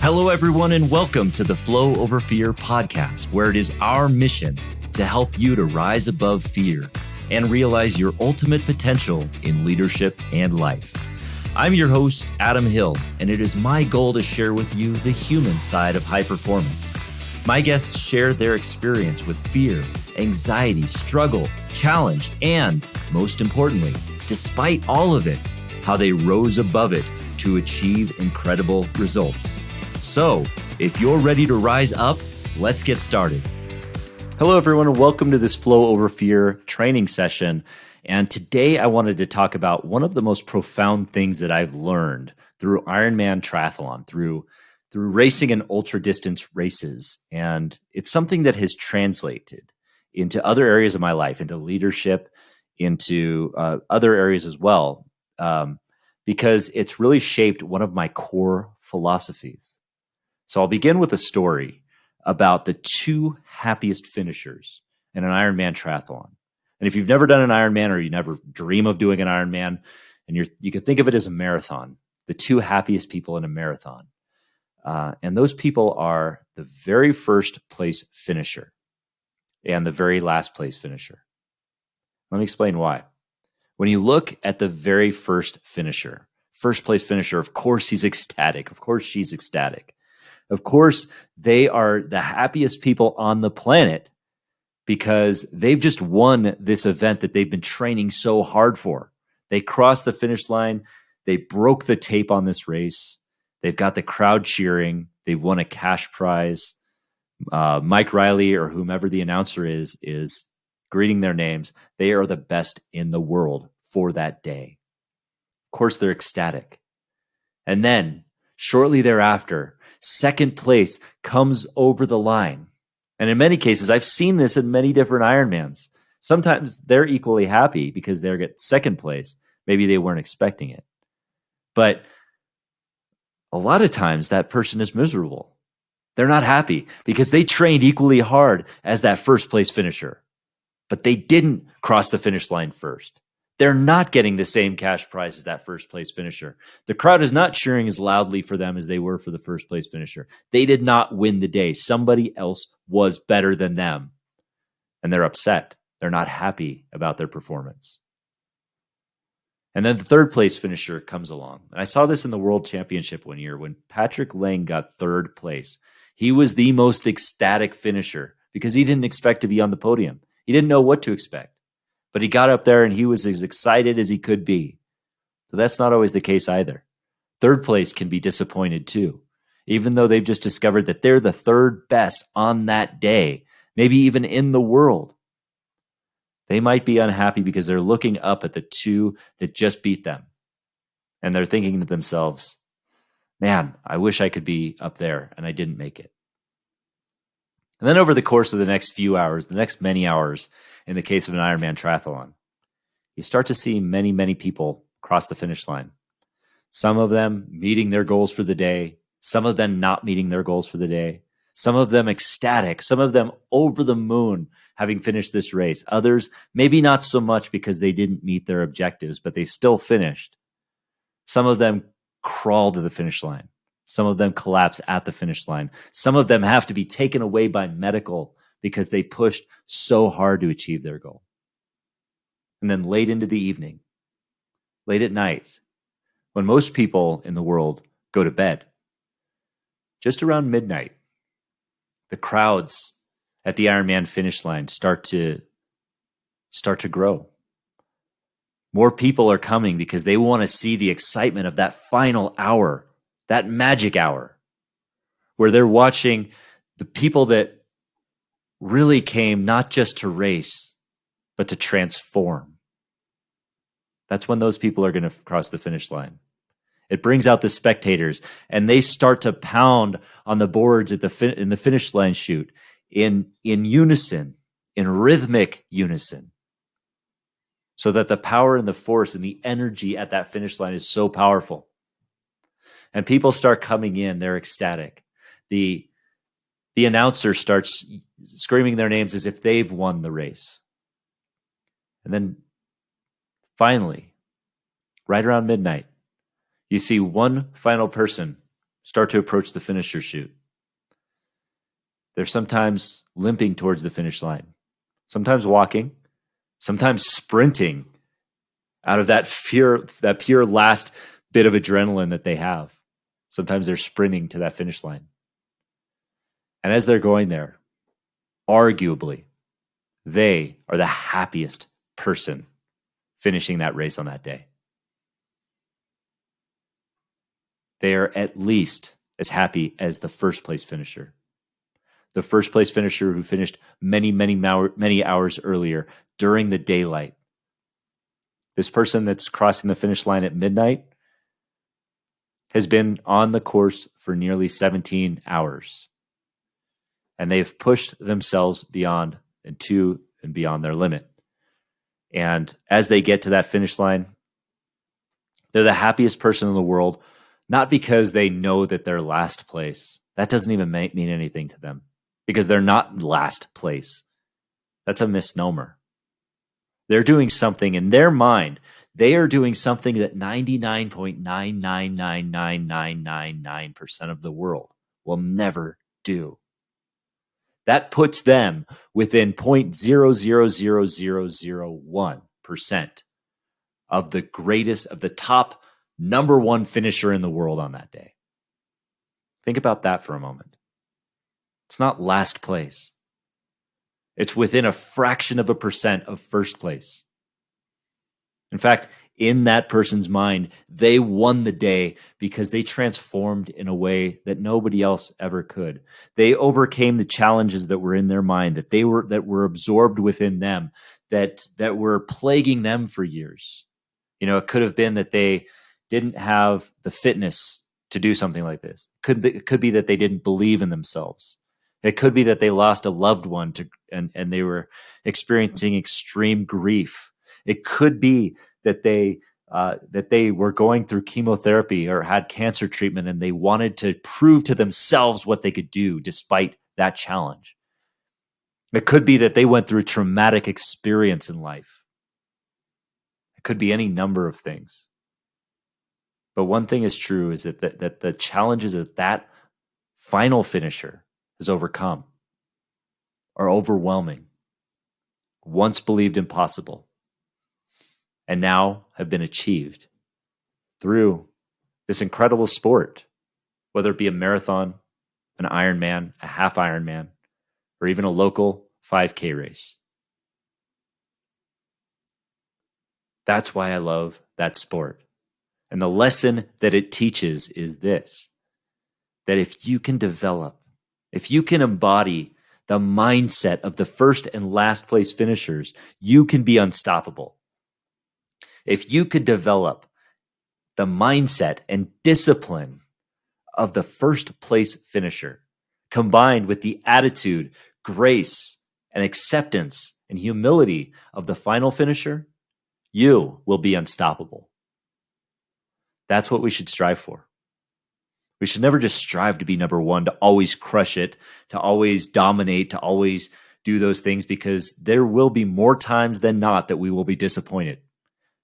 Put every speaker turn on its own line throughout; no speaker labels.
Hello, everyone, and welcome to the Flow Over Fear podcast, where it is our mission to help you to rise above fear and realize your ultimate potential in leadership and life. I'm your host, Adam Hill, and it is my goal to share with you the human side of high performance. My guests share their experience with fear, anxiety, struggle, challenge, and most importantly, despite all of it, how they rose above it to achieve incredible results. So, if you're ready to rise up, let's get started. Hello, everyone, and welcome to this Flow Over Fear training session. And today I wanted to talk about one of the most profound things that I've learned through Ironman Triathlon, through racing in ultra distance races. And it's something that has translated into other areas of my life, into leadership, into other areas as well, because it's really shaped one of my core philosophies. So I'll begin with a story about the two happiest finishers in an Ironman Triathlon. And if you've never done an Ironman or you never dream of doing an Ironman, and you can think of it as a marathon, the two happiest people in a marathon. And those people are the very first place finisher and the very last place finisher. Let me explain why. When you look at the very first finisher, first place finisher, of course he's ecstatic. Of course she's ecstatic. Of course, they are the happiest people on the planet because they've just won this event that they've been training so hard for. They crossed the finish line. They broke the tape on this race. They've got the crowd cheering. They won a cash prize. Mike Riley or whomever the announcer is greeting their names. They are the best in the world for that day. Of course, they're ecstatic. And then shortly thereafter, second place comes over the line. And in many cases, I've seen this in many different Ironmans. Sometimes they're equally happy because they get second place. Maybe they weren't expecting it. But a lot of times that person is miserable. They're not happy because they trained equally hard as that first place finisher, but they didn't cross the finish line first. They're not getting the same cash prize as that first place finisher. The crowd is not cheering as loudly for them as they were for the first place finisher. They did not win the day. Somebody else was better than them. And they're upset. They're not happy about their performance. And then the third place finisher comes along. And I saw this in the World Championship one year when Patrick Lang got third place. He was the most ecstatic finisher because he didn't expect to be on the podium. He didn't know what to expect. But he got up there and he was as excited as he could be. So that's not always the case either. Third place can be disappointed too, even though they've just discovered that they're the third best on that day, maybe even in the world. They might be unhappy because they're looking up at the two that just beat them. And they're thinking to themselves, man, I wish I could be up there and I didn't make it. And then over the course of the next few hours, the next many hours, in the case of an Ironman Triathlon, you start to see many, many people cross the finish line. Some of them meeting their goals for the day, some of them not meeting their goals for the day, some of them ecstatic, some of them over the moon having finished this race. Others, maybe not so much because they didn't meet their objectives, but they still finished. Some of them crawl to the finish line. Some of them collapse at the finish line. Some of them have to be taken away by medical because they pushed so hard to achieve their goal. And then late into the evening, late at night, when most people in the world go to bed, just around midnight, the crowds at the Ironman finish line start to grow. More people are coming because they want to see the excitement of that final hour, that magic hour, where they're watching the people that really came not just to race, but to transform. That's when those people are going to cross the finish line. It brings out the spectators, and they start to pound on the boards at in the finish line chute in unison, in rhythmic unison, so that the power and the force and the energy at that finish line is so powerful. And people start coming in, they're ecstatic. The announcer starts screaming their names as if they've won the race. And then finally, right around midnight, you see one final person start to approach the finisher chute. They're sometimes limping towards the finish line, sometimes walking, sometimes sprinting out of that pure last bit of adrenaline that they have. Sometimes they're sprinting to that finish line. And as they're going there, arguably, they are the happiest person finishing that race on that day. They are at least as happy as the first place finisher. The first place finisher who finished many hours earlier during the daylight. This person that's crossing the finish line at midnight has been on the course for nearly 17 hours. And they've pushed themselves beyond and to and beyond their limit. And as they get to that finish line, they're the happiest person in the world, not because they know that they're last place. That doesn't even mean anything to them, because they're not last place. That's a misnomer. They're doing something in their mind. They are doing something that 99.9999999% of the world will never do. That puts them within 0.000001% of the greatest, of the top number one finisher in the world on that day. Think about that for a moment. It's not last place. It's within a fraction of a percent of first place. In fact, in that person's mind, they won the day because they transformed in a way that nobody else ever could. They overcame the challenges that were in their mind, that were absorbed within them, that were plaguing them for years. It could have been that they didn't have the fitness to do something like this. It could be that they didn't believe in themselves. It could be that they lost a loved one and they were experiencing extreme grief. It could be that they were going through chemotherapy or had cancer treatment and they wanted to prove to themselves what they could do despite that challenge. It could be that they went through a traumatic experience in life. It could be any number of things. But one thing is true is that the challenges that final finisher has overcome are overwhelming, once believed impossible, and now have been achieved through this incredible sport, whether it be a marathon, an Ironman, a half Ironman, or even a local 5K race. That's why I love that sport. And the lesson that it teaches is this, that if you can embody the mindset of the first and last place finishers, you can be unstoppable. If you could develop the mindset and discipline of the first place finisher, combined with the attitude, grace, and acceptance and humility of the final finisher, you will be unstoppable. That's what we should strive for. We should never just strive to be number one, to always crush it, to always dominate, to always do those things, because there will be more times than not that we will be disappointed,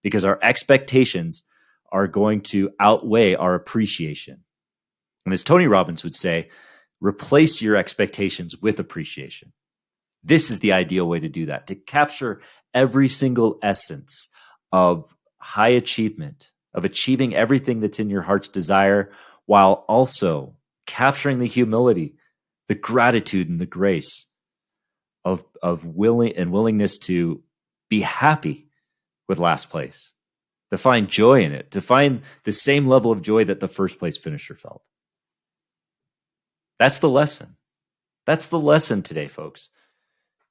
because our expectations are going to outweigh our appreciation. And as Tony Robbins would say, replace your expectations with appreciation. This is the ideal way to do that, to capture every single essence of high achievement, of achieving everything that's in your heart's desire, while also capturing the humility, the gratitude, and the grace of willingness to be happy with last place, to find joy in it, to find the same level of joy that the first place finisher felt. That's the lesson. That's the lesson today, folks,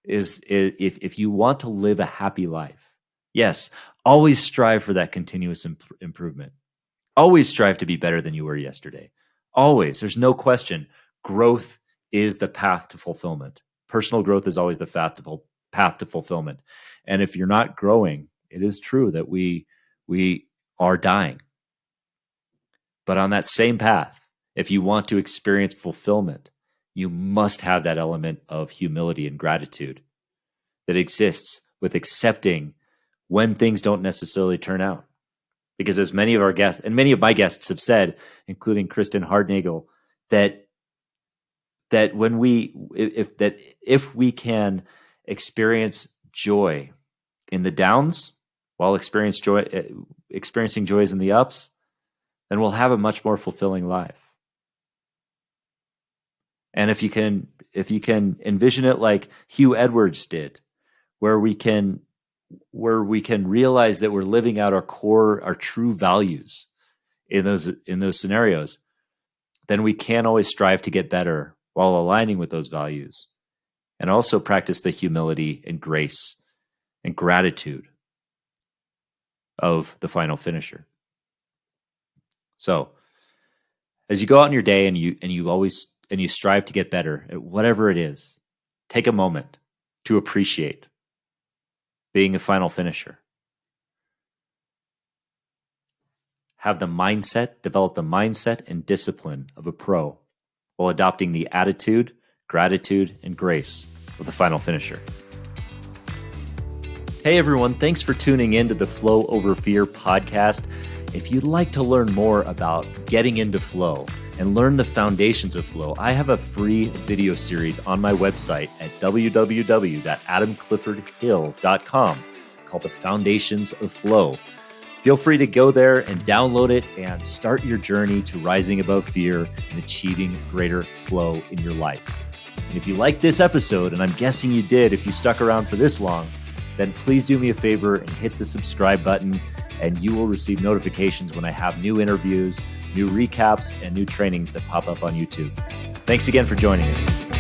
is if you want to live a happy life, yes, always strive for that continuous improvement. Always strive to be better than you were yesterday. Always. There's no question. Growth is the path to fulfillment. Personal growth is always the path to fulfillment. And if you're not growing, it is true that we are dying. But on that same path, if you want to experience fulfillment, you must have that element of humility and gratitude that exists with accepting when things don't necessarily turn out. Because as many of our guests and many of my guests have said, including Kristen Hardnagel, that if we can experience joy in the downs while experiencing joys in the ups, then we'll have a much more fulfilling life. And if you can envision it like Hugh Edwards did, where we can realize that we're living out our true values in those scenarios, then we can always strive to get better while aligning with those values, and also practice the humility and grace and gratitude of the final finisher. So as you go out in your day and you strive to get better at whatever it is, take a moment to appreciate being a final finisher. Develop the mindset and discipline of a pro while adopting the attitude, gratitude, and grace of the final finisher. Hey everyone, thanks for tuning in to the Flow Over Fear podcast. If you'd like to learn more about getting into flow and learn the foundations of flow, I have a free video series on my website at www.adamcliffordhill.com called The Foundations of Flow. Feel free to go there and download it and start your journey to rising above fear and achieving greater flow in your life. And if you like this episode, and I'm guessing you did if you stuck around for this long, then please do me a favor and hit the subscribe button, and you will receive notifications when I have new interviews, new recaps, and new trainings that pop up on YouTube. Thanks again for joining us.